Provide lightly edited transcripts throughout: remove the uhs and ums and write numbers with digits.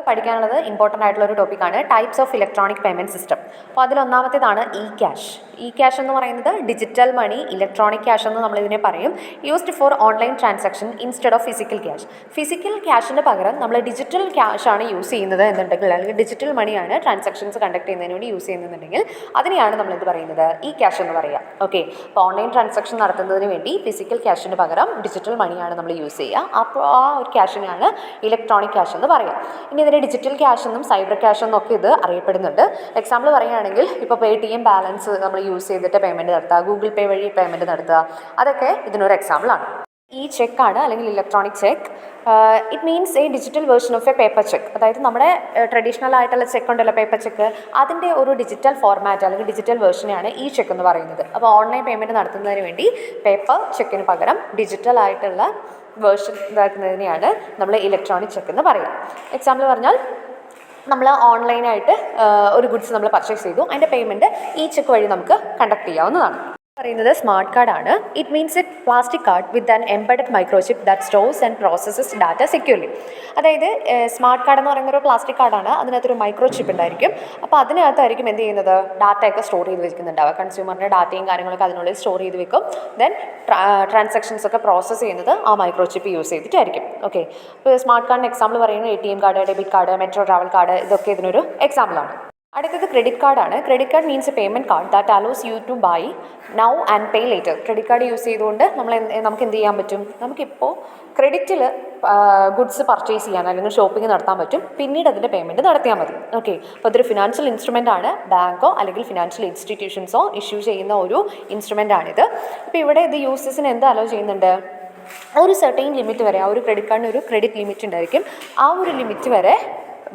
പഠിക്കാനുള്ളത് ഇമ്പോർട്ടൻ്റ് ആയിട്ടുള്ള ഒരു ടോപ്പിക്കാണ് types of electronic payment system. അപ്പോൾ അതിലൊന്നാമത്തേതാണ് ഇ ക്യാഷ്. ഇ ക്യാഷ് എന്ന് പറയുന്നത് ഡിജിറ്റൽ മണി, ഇലക്ട്രോണിക് ക്യാഷ് എന്ന് നമ്മളിതിനെ പറയും. Used for online transaction instead of physical cash. Physical ക്യാഷിന് പകരം നമ്മൾ ഡിജിറ്റൽ ക്യാഷ് ആണ് യൂസ് ചെയ്യുന്നത് എന്നുണ്ടെങ്കിൽ, അല്ലെങ്കിൽ ഡിജിറ്റൽ മണിയാണ് ട്രാൻസാക്ഷൻസ് കണ്ടക്ട് ചെയ്യുന്നതിന് വേണ്ടി യൂസ് ചെയ്യുന്നുണ്ടെങ്കിൽ അതിനെയാണ് നമ്മളെന്ത് പറയുന്നത്, ഇ ക്യാഷ് എന്ന് പറയുക. ഓക്കെ, അപ്പോൾ ഓൺലൈൻ ട്രാൻസാക്ഷൻ നടത്തുന്നതിന് വേണ്ടി ഫിസിക്കൽ ക്യാഷിന് പകരം ഡിജിറ്റൽ മണിയാണ് നമ്മൾ യൂസ് ചെയ്യുക. അപ്പോൾ ആ ഒരു ക്യാഷിനെയാണ് ഇലക്ട്രോണിക് ക്യാഷ് എന്ന് പറയുക. ഇനി ഇതിനെ ഡിജിറ്റൽ ക്യാഷ് എന്നും സൈബർ ക്യാഷ് എന്നും ഒക്കെ ഇത് അറിയപ്പെടുന്നുണ്ട്. എക്സാമ്പിൾ പറയുകയാണെങ്കിൽ ഇപ്പോൾ Paytm ബാലൻസ് നമ്മൾ യൂസ് ചെയ്തിട്ട് പേയ്മെൻറ്റ് നടത്തുക, ഗൂഗിൾ പേ വഴി പേയ്മെൻറ്റ് നടത്തുക, അതൊക്കെ ഇതിനൊരു എക്സാമ്പിളാണ്. ഈ ചെക്കാണ് അല്ലെങ്കിൽ electronic check. It means A digital version of A paper check. അതായത് നമ്മുടെ ട്രഡീഷണൽ ആയിട്ടുള്ള ചെക്ക് ഉണ്ടല്ലോ, പേപ്പർ ചെക്ക്, അതിൻ്റെ ഒരു ഡിജിറ്റൽ ഫോർമാറ്റ് അല്ലെങ്കിൽ ഡിജിറ്റൽ വേർഷനെയാണ് ഈ ചെക്ക് എന്ന് പറയുന്നത്. അപ്പോൾ ഓൺലൈൻ പേയ്മെൻറ്റ് നടത്തുന്നതിന് വേണ്ടി പേപ്പർ ചെക്കിന് പകരം ഡിജിറ്റൽ ആയിട്ടുള്ള വേർഷൻ ഇതാക്കുന്നതിനെയാണ് നമ്മൾ ഇലക്ട്രോണിക് ചെക്ക് എന്ന് പറയുക. എക്സാമ്പിൾ പറഞ്ഞാൽ നമ്മൾ ഓൺലൈനായിട്ട് ഒരു ഗുഡ്സ് നമ്മൾ പർച്ചേസ് ചെയ്തു, അതിൻ്റെ പേയ്മെൻറ്റ് ഈ ചെക്ക് വഴി നമുക്ക് കണ്ടക്ട് ചെയ്യാവുന്നതാണ്. പറയുന്നത് സ്മാർട്ട് കാർഡാണ്. It means A plastic card with an embedded microchip that stores and processes data securely. അതായത് സ്മാർട്ട് കാർഡ് എന്ന് പറയുന്ന ഒരു പ്ലാസ്റ്റിക് കാർഡാണ്, അതിനകത്തൊരു മൈക്രോചിപ്പ് ഉണ്ടായിരിക്കും. അപ്പോൾ അതിനകത്തായിരിക്കും എന്ത് ചെയ്യുന്നത്, ഡാറ്റയൊക്കെ സ്റ്റോർ ചെയ്ത് വെക്കുന്നുണ്ടാവുക. കൺസ്യൂമറിൻ്റെ ഡാറ്റയും കാര്യങ്ങളൊക്കെ അതിനുള്ളിൽ സ്റ്റോർ ചെയ്ത് വെക്കും. ദെൻ ട്രാൻസാക്ഷൻസ് ഒക്കെ പ്രോസസ്സ് ചെയ്യുന്നത് ആ മൈക്രോചിപ്പ് യൂസ് ചെയ്തിട്ടായിരിക്കും. ഓക്കെ, ഇപ്പോൾ സ്മാർട്ട് കാർഡിന് എക്സാമ്പിൾ പറയുന്നത് ATM card, debit card, metro travel card, ഇതൊക്കെ ഇതിനൊരു എക്സാമ്പിളാണ്. അടുത്തത് ക്രെഡിറ്റ് കാർഡാണ്. Credit card means A payment card that allows U to buy now and pay later. Credit card use ചെയ്തുകൊണ്ട് നമുക്ക് എന്ത് ചെയ്യാൻ പറ്റും, നമുക്കിപ്പോൾ ക്രെഡിറ്റിൽ ഗുഡ്സ് പർച്ചേസ് ചെയ്യാൻ അല്ലെങ്കിൽ ഷോപ്പിംഗ് നടത്താൻ പറ്റും, പിന്നീട് അതിൻ്റെ പേയ്മെൻറ്റ് നടത്തിയാൽ മതി. ഓക്കെ, അപ്പോൾ അതൊരു ഫിനാൻഷ്യൽ ഇൻസ്ട്രുമെൻ്റ് ആണ്. ബാങ്കോ അല്ലെങ്കിൽ ഫിനാൻഷ്യൽ ഇൻസ്റ്റിറ്റ്യൂഷൻസോ ഇഷ്യൂ ചെയ്യുന്ന ഒരു ഇൻസ്ട്രുമെൻ്റ് ആണിത്. ഇപ്പോൾ ഇവിടെ ഇത് യൂസേഴ്സിന് എന്ത് അലോ ചെയ്യുന്നുണ്ട്, ഒരു സെർട്ടൈൻ ലിമിറ്റ് വരെ, ആ ഒരു ക്രെഡിറ്റ് കാർഡിന് ഒരു ക്രെഡിറ്റ് ലിമിറ്റ് ഉണ്ടായിരിക്കും. ആ ഒരു ലിമിറ്റ് വരെ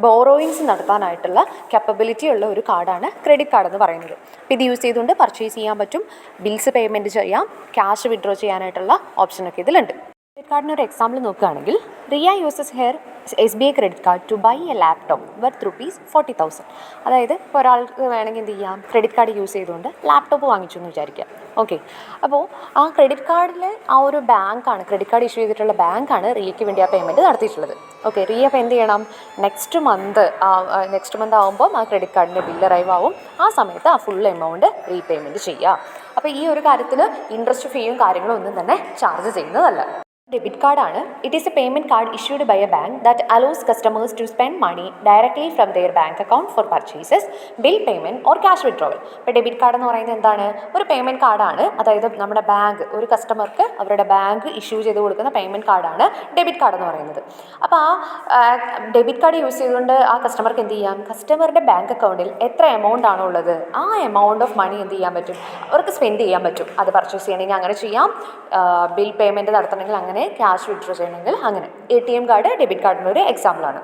ബോറോയിങ്സ് നടത്താനായിട്ടുള്ള കപ്പബിലിറ്റി ഉള്ള ഒരു കാർഡാണ് ക്രെഡിറ്റ് കാർഡ് എന്ന് പറയുന്നത്. അപ്പോൾ ഇത് യൂസ് ചെയ്തുകൊണ്ട് പർച്ചേസ് ചെയ്യാൻ പറ്റും, ബിൽസ് പേയ്മെൻറ്റ് ചെയ്യാം, ക്യാഷ് വിഡ്രോ ചെയ്യാനായിട്ടുള്ള ഓപ്ഷനൊക്കെ ഇതിലുണ്ട്. ക്രെഡിറ്റ് കാർഡിന് ഒരു എക്സാമ്പിൾ നോക്കുകയാണെങ്കിൽ, Riya uses her SBI credit card to buy a laptop worth ₹40,000. അതായത് ഇപ്പോൾ ഒരാൾക്ക് വേണമെങ്കിൽ എന്ത് ചെയ്യാം, ക്രെഡിറ്റ് കാർഡ് യൂസ് ചെയ്തുകൊണ്ട് ലാപ്ടോപ്പ് വാങ്ങിച്ചു എന്ന് വിചാരിക്കാം. ഓക്കെ, അപ്പോൾ ആ ക്രെഡിറ്റ് കാർഡിലെ ആ ഒരു ബാങ്കാണ്, ക്രെഡിറ്റ് കാർഡ് ഇഷ്യൂ ചെയ്തിട്ടുള്ള ബാങ്കാണ് റിയയ്ക്ക് വേണ്ടി ആ പേയ്മെൻറ്റ് നടത്തിയിട്ടുള്ളത്. ഓക്കെ, റിയ അപ്പോൾ എന്ത് ചെയ്യണം, നെക്സ്റ്റ് മന്ത് ആകുമ്പോൾ ആ ക്രെഡിറ്റ് കാർഡിൻ്റെ ബില്ല് അറൈവ് ആവും. ആ സമയത്ത് ആ ഫുൾ എമൗണ്ട് റീപേയ്മെൻറ്റ് ചെയ്യുക. അപ്പോൾ ഈ ഒരു കാര്യത്തിൽ ഇൻട്രസ്റ്റ് ഫീയും കാര്യങ്ങളും ഒന്നും തന്നെ ചാർജ് ചെയ്യുന്നതല്ല. ഡെബിറ്റ് കാർഡാണ്. It is a payment card issued by a bank that allows customers to spend money directly from their bank account for purchases, bill payment or cash withdrawal. ഇപ്പോൾ ഡെബിറ്റ് കാർഡ് എന്ന് പറയുന്നത് എന്താണ്, ഒരു payment കാർഡാണ്. അതായത് നമ്മുടെ bank, ഒരു കസ്റ്റമർക്ക് അവരുടെ ബാങ്ക് ഇഷ്യൂ ചെയ്ത് കൊടുക്കുന്ന പേയ്മെൻറ്റ് കാർഡാണ് ഡെബിറ്റ് കാർഡ് എന്ന് പറയുന്നത്. അപ്പോൾ ആ ഡെബിറ്റ് കാർഡ് യൂസ് ചെയ്തുകൊണ്ട് ആ കസ്റ്റമർക്ക് എന്ത് ചെയ്യാം, കസ്റ്റമറുടെ ബാങ്ക് അക്കൗണ്ടിൽ എത്ര എമൗണ്ട് ആണോ ഉള്ളത് ആ എമൗണ്ട് ഓഫ് മണി എന്ത് ചെയ്യാൻ പറ്റും, അവർക്ക് സ്പെൻഡ് ചെയ്യാൻ പറ്റും. അത് പർച്ചേസ് ചെയ്യണമെങ്കിൽ അങ്ങനെ ചെയ്യാം, ബിൽ പേയ്മെൻറ്റ് നടത്തണമെങ്കിൽ അങ്ങനെ, ക്യാഷ് വിഡ്രോ ചെയ്യണമെങ്കിൽ അങ്ങനെ. ATM കാർഡ് ഡെബിറ്റ് കാർഡിൻ്റെ ഒരു എക്സാമ്പിളാണ്.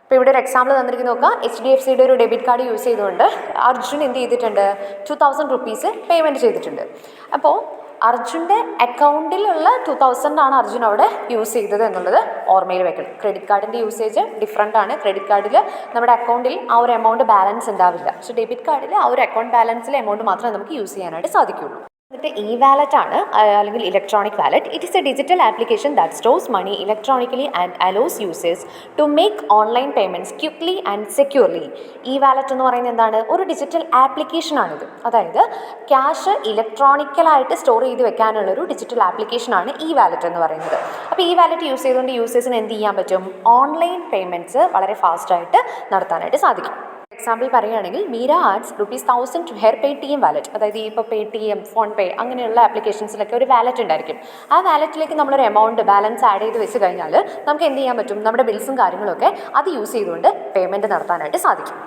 അപ്പോൾ ഇവിടെ ഒരു എക്സാമ്പിൾ തന്നിരിക്കുന്ന നോക്കാം. HDFCയുടെ ഒരു ഡെബിറ്റ് കാർഡ് യൂസ് ചെയ്തുകൊണ്ട് അർജുൻ എന്ത് ചെയ്തിട്ടുണ്ട്, ₹2,000 പേയ്മെൻറ്റ് ചെയ്തിട്ടുണ്ട്. അപ്പോൾ അർജുൻ്റെ അക്കൗണ്ടിലുള്ള 2,000 ആണ് അർജുൻ അവിടെ യൂസ് ചെയ്തത് എന്നുള്ളത് ഓർമ്മയിൽ വെക്കണം. ക്രെഡിറ്റ് കാർഡിൻ്റെ യൂസേജ് ഡിഫറൻ്റ് ആണ്. ക്രെഡിറ്റ് കാർഡിൽ നമ്മുടെ അക്കൗണ്ടിൽ ആ ഒരു എമൗണ്ട് ബാലൻസ് ഉണ്ടാവില്ല. പക്ഷേ ഡെബിറ്റ് കാർഡിൽ ആ ഒരു അക്കൗണ്ട് ബാലൻസിലെ എമൗണ്ട് മാത്രമേ നമുക്ക് യൂസ് ചെയ്യാനായിട്ട് സാധിക്കുകയുള്ളൂ. എന്നിട്ട് ഇ വാലറ്റ് ആണ്, അല്ലെങ്കിൽ electronic wallet. It is a digital application that stores money electronically and allows users to make online payments quickly and securely. E wallet എന്ന് പറയുന്നത് എന്താണ്, ഒരു ഡിജിറ്റൽ ആപ്ലിക്കേഷനാണിത്. അതായത് ക്യാഷ് ഇലക്ട്രോണിക്കലായിട്ട് സ്റ്റോർ ചെയ്ത് വെക്കാനുള്ളൊരു ഡിജിറ്റൽ ആപ്ലിക്കേഷനാണ് ഇ വാലറ്റ് എന്ന് പറയുന്നത്. അപ്പോൾ ഈ വാലറ്റ് യൂസ് ചെയ്തുകൊണ്ട് യൂസേഴ്സിന് എന്ത് ചെയ്യാൻ പറ്റും, ഓൺലൈൻ പേയ്മെൻറ്റ്സ് വളരെ ഫാസ്റ്റായിട്ട് നടത്താനായിട്ട് സാധിക്കും. എക്സാമ്പിൾ പറയുകയാണെങ്കിൽ, Meera adds ₹1,000 to her Paytm wallet. അതായത് ഇപ്പോൾ Paytm, ഫോൺ പേ അങ്ങനെയുള്ള ആപ്ലിക്കേഷൻസിലൊക്കെ ഒരു വാലറ്റ് ഉണ്ടായിരിക്കും. ആ വാലറ്റിലേക്ക് നമ്മളൊരു എമൗണ്ട് ബാലൻസ് ആഡ് ചെയ്ത് വെച്ച് കഴിഞ്ഞാൽ നമുക്ക് എന്ത് ചെയ്യാൻ പറ്റും, നമ്മുടെ ബിൽസും കാര്യങ്ങളൊക്കെ അത് യൂസ് ചെയ്തുകൊണ്ട് പേയ്മെൻറ്റ് നടത്താനായിട്ട് സാധിക്കും.